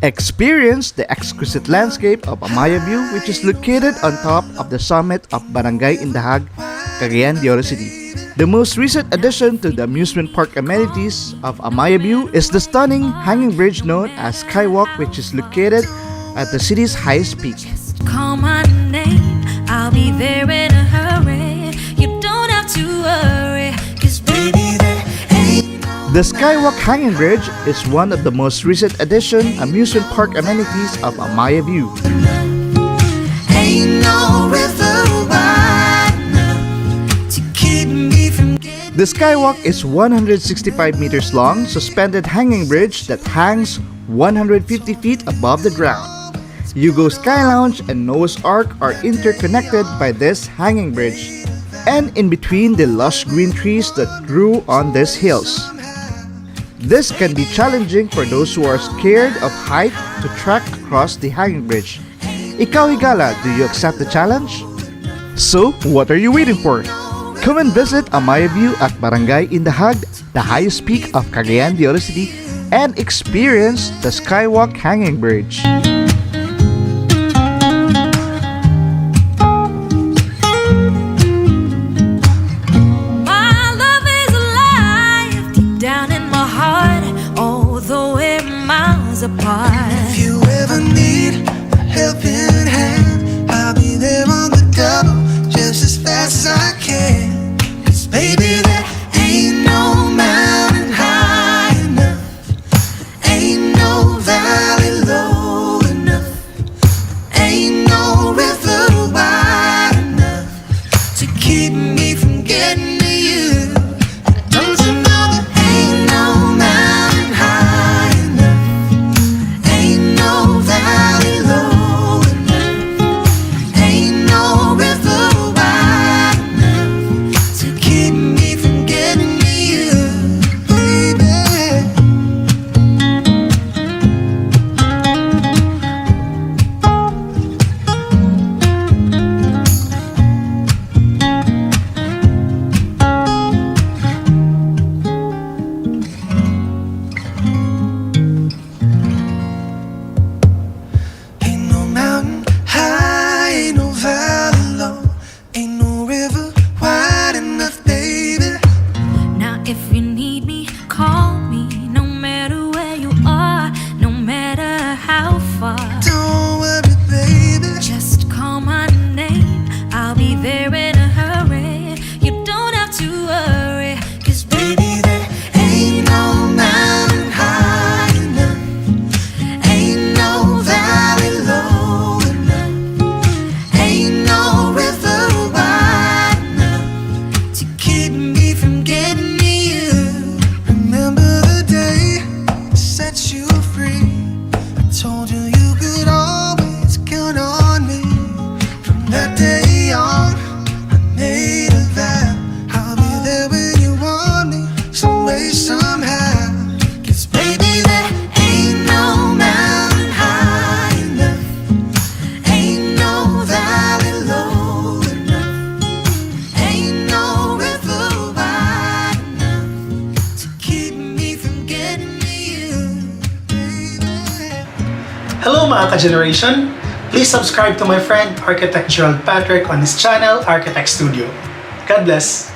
Experience the exquisite landscape of Amaya View, which is located on top of the summit of Barangay Indahag, Cagayan de Oro City. The most recent addition to the amusement park amenities of Amaya View is the stunning hanging bridge known as Skye Walk, which is located at the city's highest peak. Just call my name, I'll be there in a hurry. You don't have to worry, 'cause baby there ain't no. The Skye Walk hanging bridge is one of the most recent addition amusement park amenities of Amaya View. Ain't no river wide enough to keep me from getting. The Skye Walk is 165 meters long, suspended hanging bridge that hangs 150 feet above the ground. Hugo Sky Lounge and Noah's Ark are interconnected by this hanging bridge, and in between the lush green trees that grew on these hills. This can be challenging for those who are scared of height to trek across the hanging bridge. Ikaw Higala, do you accept the challenge? So, what are you waiting for? Come and visit Amaya View at Barangay Indahag, the highest peak of Cagayan de Oro City, and experience the Skye Walk hanging bridge. Apart. If you ever need a helping hand, I'll be there on the double, just as fast as I can. 'Cause baby, there ain't no mountain high enough, ain't no valley low enough, ain't no river wide enough to keep me from getting to you. Don't you know there ain't no mountain high enough, no valley low enough, ain't no river wide enough to keep me from getting to you, baby. If you need me, call me, no matter where you are, no matter how far. Don't worry, baby, Just call my name, I'll be there in a hurry. You don't have to worry, 'cause baby, there ain't no mountain high enough, ain't no valley low enough, ain't no river wide enough to keep me from getting. Remember the day I set you free, I told you you could always count on me. From that day on, I made a vow, I'll be there when you want me, some way, somehow. 'Cause baby, there ain't no mountain high enough, ain't no valley low enough, ain't no river wide enough to keep me from getting to you, baby. Hello mga ka-generation! Please subscribe to my friend Architect Gerald Patrick on his channel, Architect Studio. God bless!